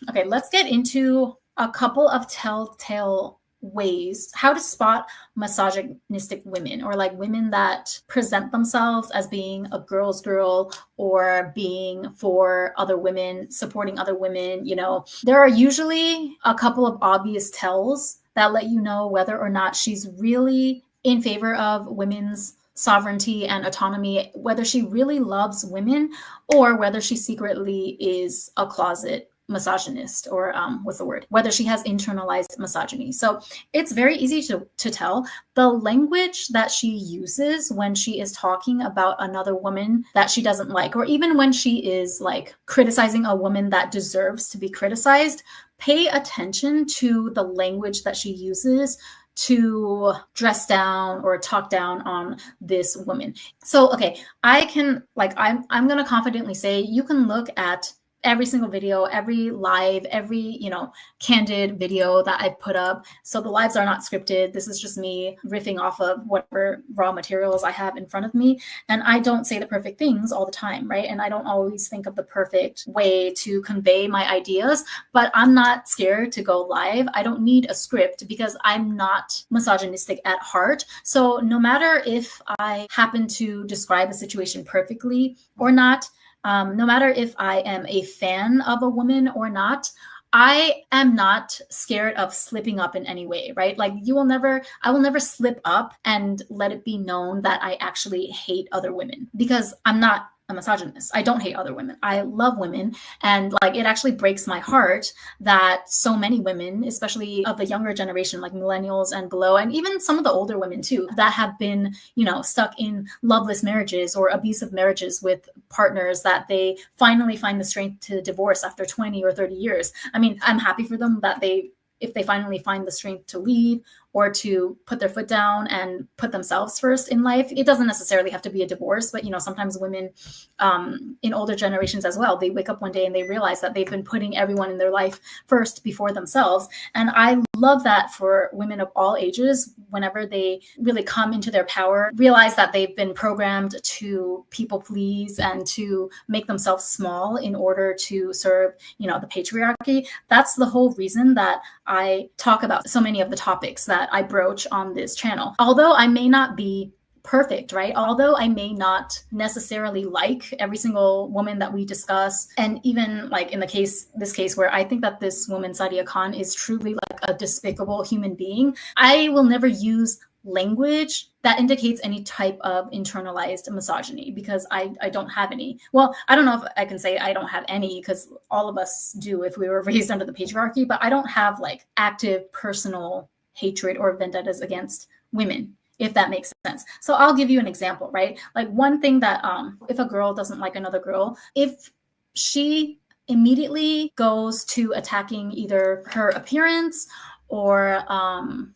Okay, let's get into a couple of telltale ways how to spot misogynistic women, or like women that present themselves as being a girl's girl or being for other women, supporting other women. There are usually a couple of obvious tells that let you know whether or not she's really in favor of women's sovereignty and autonomy, whether she really loves women, or whether she secretly is a closet misogynist, or what's the word, whether she has internalized misogyny. So it's very easy to tell. The language that she uses when she is talking about another woman that she doesn't like, or even when she is like criticizing a woman that deserves to be criticized, pay attention to the language that she uses to dress down or talk down on this woman. So, okay, I'm going to confidently say you can look at every single video, every live, every, candid video that I've put up. So the lives are not scripted. This is just me riffing off of whatever raw materials I have in front of me. And I don't say the perfect things all the time, right? And I don't always think of the perfect way to convey my ideas, but I'm not scared to go live. I don't need a script because I'm not misogynistic at heart. So no matter if I happen to describe a situation perfectly or not, no matter if I am a fan of a woman or not, I am not scared of slipping up in any way, right? Like I will never slip up and let it be known that I actually hate other women, because I'm not a misogynist. I don't hate other women. I love women. And like, it actually breaks my heart that so many women, especially of the younger generation, like millennials and below, and even some of the older women too, that have been, stuck in loveless marriages or abusive marriages with partners that they finally find the strength to divorce after 20 or 30 years. I mean, I'm happy for them that if they finally find the strength to leave or to put their foot down and put themselves first in life. It doesn't necessarily have to be a divorce, but sometimes women in older generations as well, they wake up one day and they realize that they've been putting everyone in their life first before themselves. And I love that for women of all ages, whenever they really come into their power, realize that they've been programmed to people please and to make themselves small in order to serve, the patriarchy. That's the whole reason that I talk about so many of the topics that I broach on this channel. Although I may not be perfect, right? Although I may not necessarily like every single woman that we discuss, and even like in this case where I think that this woman, Sadia Khan, is truly like a despicable human being, I will never use language that indicates any type of internalized misogyny, because I don't have any. Well, I don't know if I can say I don't have any, because all of us do if we were raised under the patriarchy, but I don't have like active personal hatred or vendettas against women, if that makes sense. So I'll give you an example, right? Like one thing that if a girl doesn't like another girl, if she immediately goes to attacking either her appearance or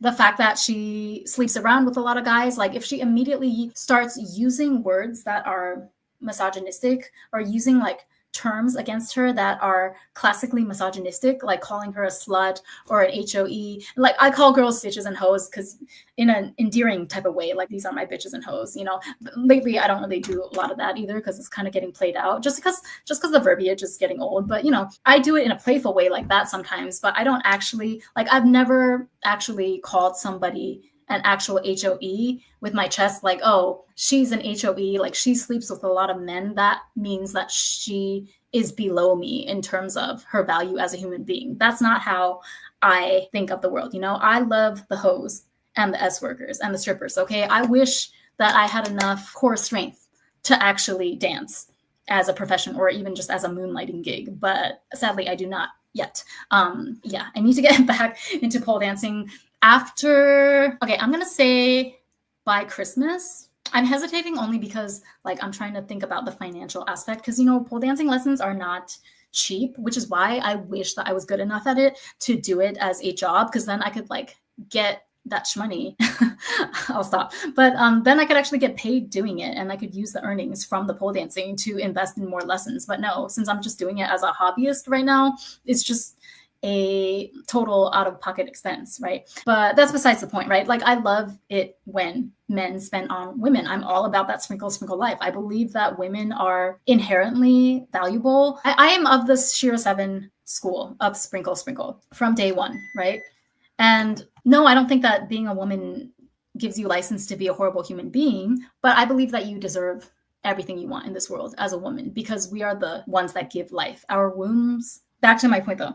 the fact that she sleeps around with a lot of guys, like if she immediately starts using words that are misogynistic, or using like terms against her that are classically misogynistic, like calling her a slut or an HOE. Like I call girls bitches and hoes because in an endearing type of way, like these are my bitches and hoes, Lately I don't really do a lot of that either, because it's kind of getting played out just because the verbiage is getting old. But I do it in a playful way like that sometimes, but I don't actually, like, I've never actually called somebody an actual HOE with my chest, like, oh, she's an HOE, like she sleeps with a lot of men. That means that she is below me in terms of her value as a human being. That's not how I think of the world. I love the hoes and the S workers and the strippers. Okay. I wish that I had enough core strength to actually dance as a profession, or even just as a moonlighting gig. But sadly, I do not yet. I need to get back into pole dancing after, okay, I'm going to say by Christmas. I'm hesitating only because like I'm trying to think about the financial aspect, because pole dancing lessons are not cheap, which is why I wish that I was good enough at it to do it as a job, because then I could like get that shmoney. I'll stop. But then I could actually get paid doing it, and I could use the earnings from the pole dancing to invest in more lessons. But no, since I'm just doing it as a hobbyist right now, it's just a total out-of-pocket expense, right? But that's besides the point, right? Like, I love it when men spend on women. I'm all about that sprinkle, sprinkle life. I believe that women are inherently valuable. I am of the Shira 7 school of sprinkle, sprinkle from day one, right? And no, I don't think that being a woman gives you license to be a horrible human being, but I believe that you deserve everything you want in this world as a woman, because we are the ones that give life. Our wombs. Back to my point though.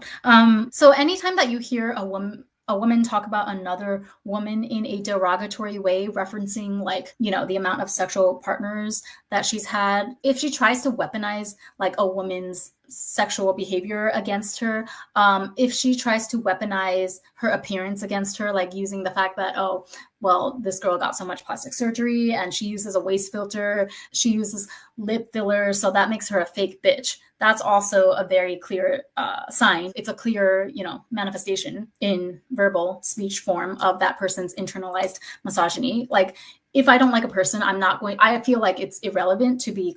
So anytime that you hear a woman talk about another woman in a derogatory way, referencing, like, you know, the amount of sexual partners that she's had, if she tries to weaponize like a woman's sexual behavior against her, if she tries to weaponize her appearance against her, like using the fact that, oh, well, this girl got so much plastic surgery and she uses a waist filter, she uses lip filler, so that makes her a fake bitch. That's also a very clear sign. It's a clear, you know, manifestation in verbal speech form of that person's internalized misogyny. Like, if I don't like a person, I feel like it's irrelevant to be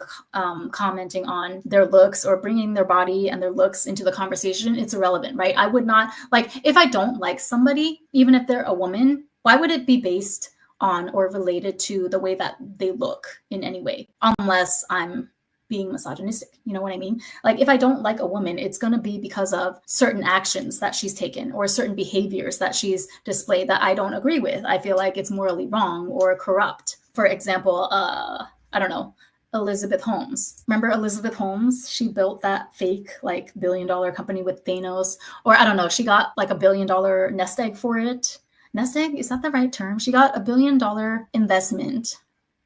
commenting on their looks or bringing their body and their looks into the conversation. It's irrelevant, right? I would not, like, if I don't like somebody, even if they're a woman, why would it be based on or related to the way that they look in any way? Unless I'm being misogynistic, you know what I mean? Like, if I don't like a woman, it's going to be because of certain actions that she's taken or certain behaviors that she's displayed that I don't agree with. I feel like it's morally wrong or corrupt. For example, I don't know, Elizabeth Holmes. Remember Elizabeth Holmes? She built that fake like $1 billion company with Thanos, or I don't know, she got like $1 billion nest egg for it. Nest egg, is that the right term? She got $1 billion investment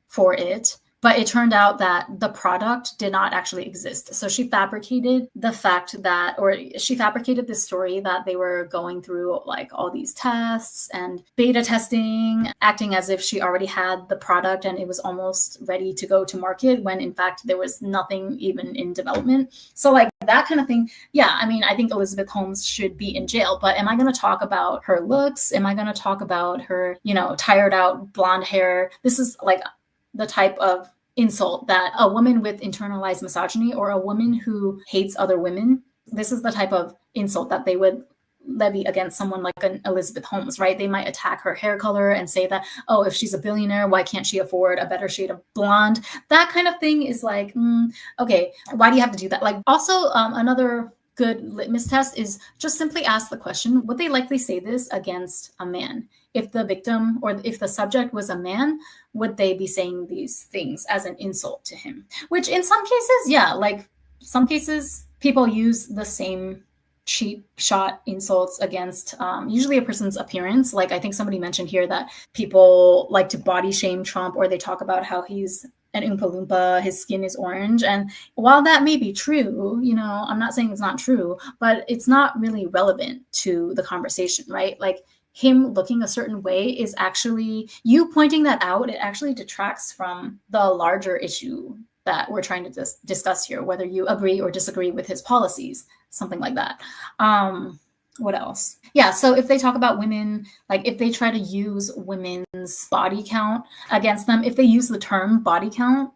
for it. But it turned out that the product did not actually exist. So she fabricated the fact that, or she fabricated this story that they were going through like all these tests and beta testing, acting as if she already had the product and it was almost ready to go to market, when in fact there was nothing even in development. So like that kind of thing. Yeah, I mean, I think Elizabeth Holmes should be in jail, but am I going to talk about her looks? Am I going to talk about her, you know, tired out blonde hair? This is like the type of insult that a woman with internalized misogyny or a woman who hates other women, this is the type of insult that they would levy against someone like an Elizabeth Holmes, right? They might attack her hair color and say that, oh, if she's a billionaire, why can't she afford a better shade of blonde? That kind of thing is like, okay, why do you have to do that? Like, also, another good litmus test is just simply ask the question, would they likely say this against a man? If the victim or if the subject was a man, would they be saying these things as an insult to him? Which in some cases, yeah, like some cases people use the same cheap shot insults against usually a person's appearance. Like I think somebody mentioned here that people like to body shame Trump, or they talk about how he's an Oompa Loompa, his skin is orange. And while that may be true, you know, I'm not saying it's not true, but it's not really relevant to the conversation, right? Like him looking a certain way is actually, you pointing that out, it actually detracts from the larger issue that we're trying to discuss here, whether you agree or disagree with his policies, something like that. What else? Yeah, so if they talk about women, like if they try to use women's body count against them, if they use the term body count,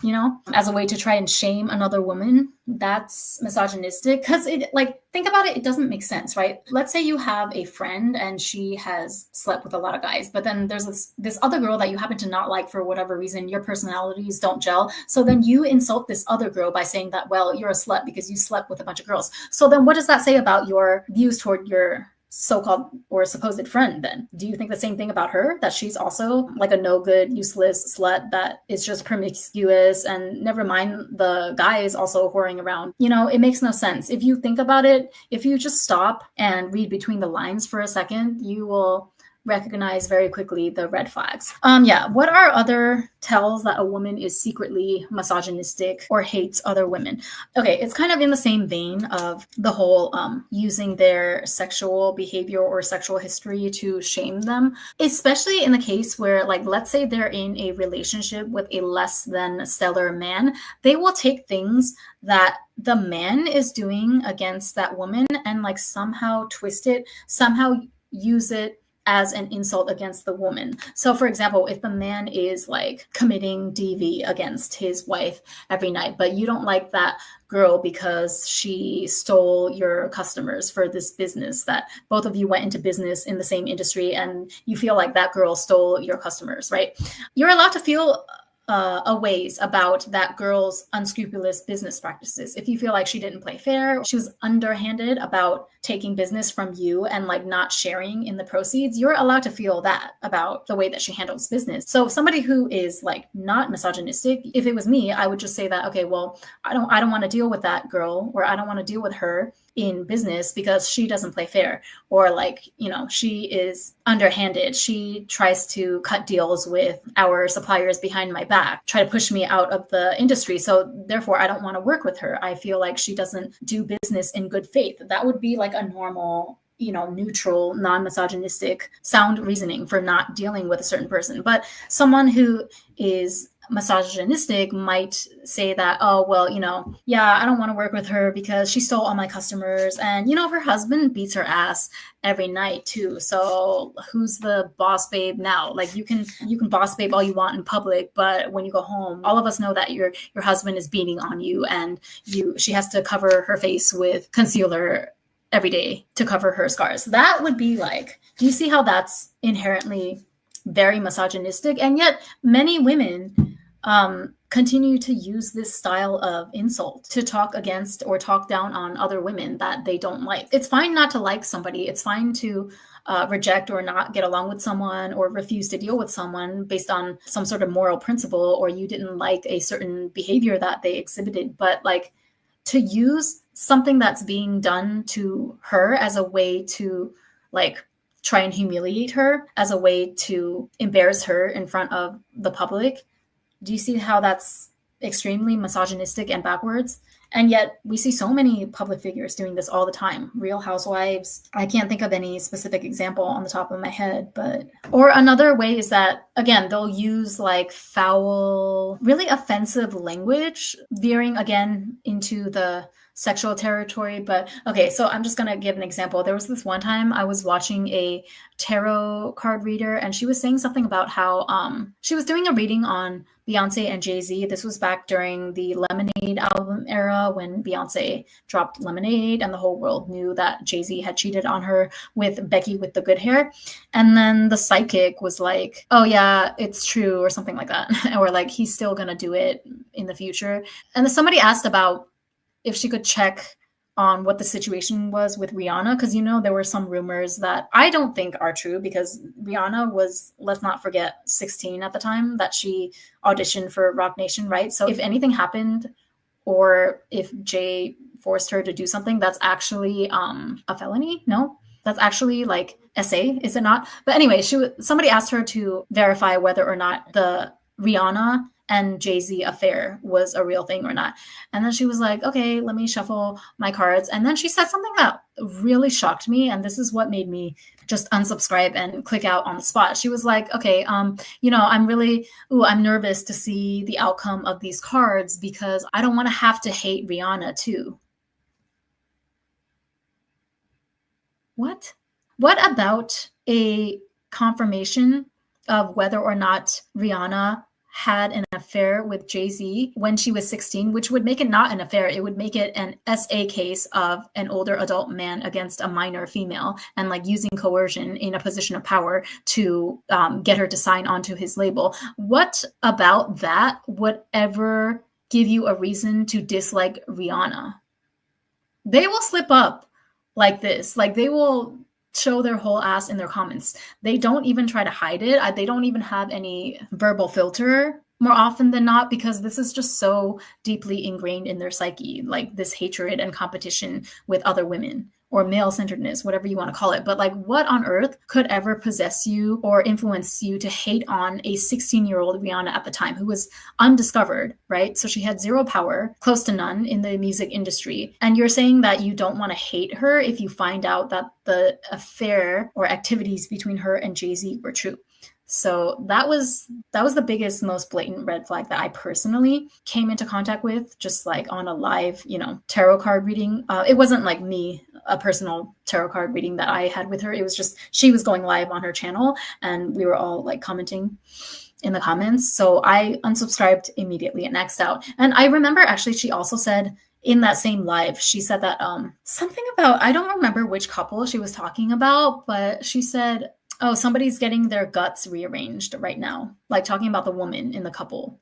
you know, as a way to try and shame another woman, that's misogynistic. Because it, like, think about it, it doesn't make sense, right? Let's say you have a friend and she has slept with a lot of guys, but then there's this other girl that you happen to not like for whatever reason, your personalities don't gel. So then you insult this other girl by saying that, well, you're a slut because you slept with a bunch of girls. So then what does that say about your views toward your so-called or supposed friend then? Do you think the same thing about her, that she's also like a no good, useless slut that is just promiscuous, and never mind the guys also whoring around? You know, it makes no sense. If you think about it, if you just stop and read between the lines for a second, you will recognize very quickly the red flags. Yeah, what are other tells that a woman is secretly misogynistic or hates other women? Okay, it's kind of in the same vein of the whole using their sexual behavior or sexual history to shame them, especially in the case where, like, let's say they're in a relationship with a less than stellar man. They will take things that the man is doing against that woman and like somehow twist it, somehow use it as an insult against the woman. So for example, if the man is like committing DV against his wife every night, but you don't like that girl because she stole your customers for this business, that both of you went into business in the same industry and you feel like that girl stole your customers, right? You're allowed to feel a ways about that girl's unscrupulous business practices. If you feel like she didn't play fair, she was underhanded about taking business from you and like not sharing in the proceeds, you're allowed to feel that about the way that she handles business. So somebody who is like not misogynistic, if it was me, I would just say that, okay, well, I don't want to deal with that girl, or I don't want to deal with her in business because she doesn't play fair, or like, you know, she is underhanded. She tries to cut deals with our suppliers behind my back, try to push me out of the industry. So therefore, I don't want to work with her. I feel like she doesn't do business in good faith. That would be like a normal, you know, neutral, non-misogynistic, sound reasoning for not dealing with a certain person. But someone who is misogynistic might say that, oh, well, you know, yeah, I don't want to work with her because she stole all my customers. And, you know, her husband beats her ass every night too. So who's the boss babe now? Like you can boss babe all you want in public, but when you go home, all of us know that your husband is beating on you, and she has to cover her face with concealer every day to cover her scars. That would be like, do you see how that's inherently very misogynistic? And yet many women continue to use this style of insult to talk against or talk down on other women that they don't like. It's fine not to like somebody. It's fine to reject or not get along with someone or refuse to deal with someone based on some sort of moral principle, or you didn't like a certain behavior that they exhibited. But like, to use something that's being done to her as a way to like try and humiliate her, as a way to embarrass her in front of the public. Do you see how that's extremely misogynistic and backwards? And yet we see so many public figures doing this all the time. Real Housewives. I can't think of any specific example on the top of my head, but, or another way is that, again, they'll use like foul, really offensive language, veering again into the sexual territory. But okay, so I'm just going to give an example. There was this one time I was watching a tarot card reader, and she was saying something about how she was doing a reading on Beyonce and Jay-Z. This was back during the Lemonade album era, when Beyonce dropped Lemonade and the whole world knew that Jay-Z had cheated on her with Becky with the good hair. And then the psychic was like, oh yeah, it's true, or something like that. Or like, he's still gonna do it in the future. And then somebody asked about if she could check on what the situation was with Rihanna, because, you know, there were some rumors that I don't think are true, because Rihanna was, let's not forget, 16 at the time that she auditioned for Rock Nation, right? So if anything happened, or if Jay forced her to do something, that's actually a felony. No, that's actually like SA, is it not? But anyway, somebody asked her to verify whether or not the Rihanna and Jay-Z affair was a real thing or not. And then she was like, okay, let me shuffle my cards. And then she said something that really shocked me. And this is what made me just unsubscribe and click out on the spot. She was like, okay, you know, I'm nervous to see the outcome of these cards because I don't want to have to hate Rihanna too. What? What about a confirmation of whether or not Rihanna had an affair with Jay-Z when she was 16, which would make it not an affair. It would make it an SA case of an older adult man against a minor female, and like using coercion in a position of power to get her to sign onto his label. What about that would ever give you a reason to dislike Rihanna? They will slip up like this. Like, they will show their whole ass in their comments. They don't even try to hide it. They don't even have any verbal filter more often than not, because this is just so deeply ingrained in their psyche, like this hatred and competition with other women, or male-centeredness, whatever you want to call it. But like, what on earth could ever possess you or influence you to hate on a 16-year-old Rihanna at the time, who was undiscovered, right? So she had zero power, close to none, in the music industry. And you're saying that you don't want to hate her if you find out that the affair or activities between her and Jay-Z were true. So that was the biggest, most blatant red flag that I personally came into contact with, just like on a live, you know, tarot card reading. It wasn't like me a personal tarot card reading that I had with her. It was just, she was going live on her channel and we were all like commenting in the comments. So I unsubscribed immediately and X'd out. And I remember actually she also said in that same live, she said that something about, I don't remember which couple she was talking about, but she said, oh, somebody's getting their guts rearranged right now, like talking about the woman in the couple.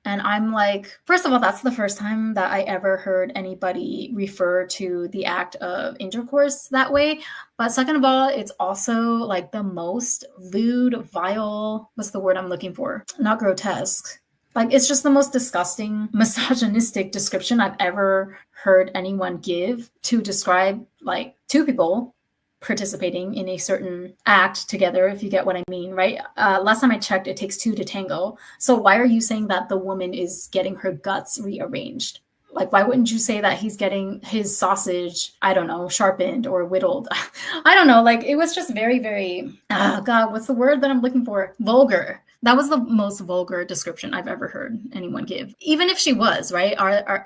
And I'm like, first of all, that's the first time that I ever heard anybody refer to the act of intercourse that way. But second of all, it's also like the most lewd, vile, what's the word I'm looking for? Not grotesque. Like, it's just the most disgusting, misogynistic description I've ever heard anyone give to describe like two people participating in a certain act together, if you get what I mean, right? Last time I checked, it takes two to tango. So why are you saying that the woman is getting her guts rearranged? Like, why wouldn't you say that he's getting his sausage, I don't know, sharpened or whittled? I don't know. Like, it was just very, very, God, what's the word that I'm looking for? Vulgar. That was the most vulgar description I've ever heard anyone give. Even if she was, right?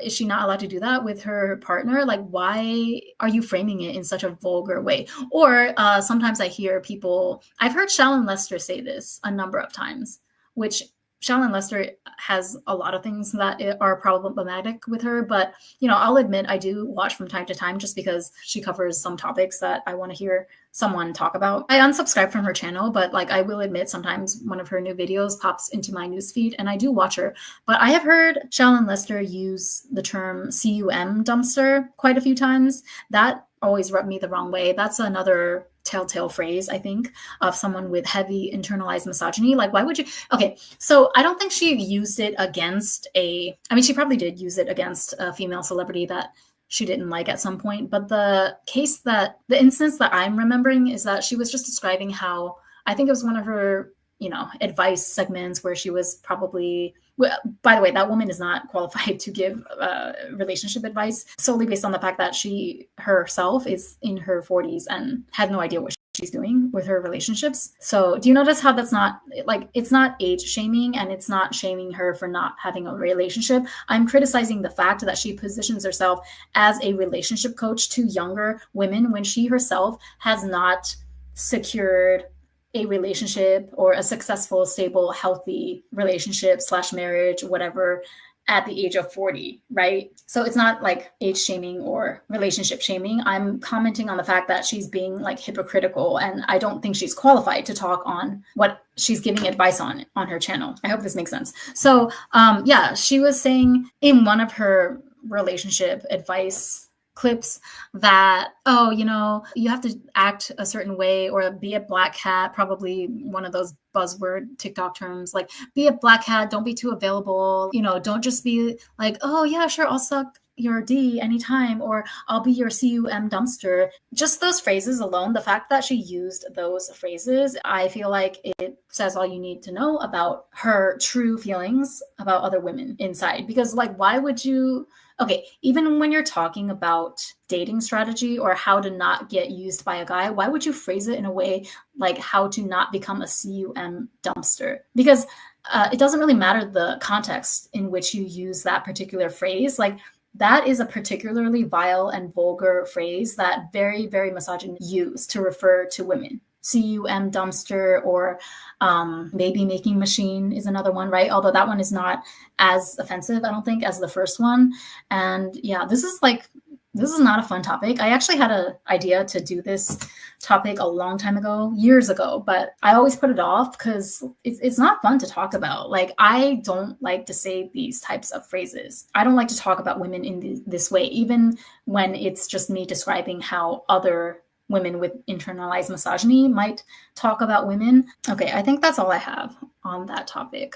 Is she not allowed to do that with her partner? Like, why are you framing it in such a vulgar way? Or sometimes I hear people, I've heard Shallon Lester say this a number of times, which Shallon Lester has a lot of things that are problematic with her, but, you know, I'll admit I do watch from time to time just because she covers some topics that I want to hear someone talk about. I unsubscribe from her channel, but like I will admit sometimes one of her new videos pops into my newsfeed and I do watch her. But I have heard Shallon Lester use the term CUM dumpster quite a few times. That always rubbed me the wrong way. That's another telltale phrase, I think, of someone with heavy internalized misogyny. Like, why would you? Okay, so I don't think she used it against she probably did use it against a female celebrity that she didn't like at some point. But the instance that I'm remembering is that she was just describing how, I think it was one of her, advice segments where she was probably, by the way, that woman is not qualified to give relationship advice solely based on the fact that she herself is in her 40s and had no idea what she's doing with her relationships. So do you notice how that's not, like, it's not age shaming and it's not shaming her for not having a relationship. I'm criticizing the fact that she positions herself as a relationship coach to younger women when she herself has not secured a relationship or a successful, stable, healthy relationship / marriage, whatever, at the age of 40, right? So it's not like age shaming or relationship shaming. I'm commenting on the fact that she's being like hypocritical and I don't think she's qualified to talk on what she's giving advice on her channel. I hope this makes sense. So she was saying in one of her relationship advice clips that, you have to act a certain way or be a black cat, probably one of those buzzword TikTok terms, like be a black cat, don't be too available, don't just be like, oh yeah, sure, I'll suck your D anytime, or I'll be your CUM dumpster. Just those phrases alone, the fact that she used those phrases, I feel like it says all you need to know about her true feelings about other women inside. Because like, why would you, okay, even when you're talking about dating strategy or how to not get used by a guy, why would you phrase it in a way like how to not become a CUM dumpster? Because it doesn't really matter the context in which you use that particular phrase. Like, that is a particularly vile and vulgar phrase that very, very misogynist use to refer to women. CUM dumpster or maybe making machine is another one, right? Although that one is not as offensive, I don't think, as the first one. And yeah, this is not a fun topic. I actually had an idea to do this topic a long time ago, years ago, but I always put it off because it's not fun to talk about. Like, I don't like to say these types of phrases. I don't like to talk about women in this way, even when it's just me describing how other women with internalized misogyny might talk about women. Okay, I think that's all I have on that topic.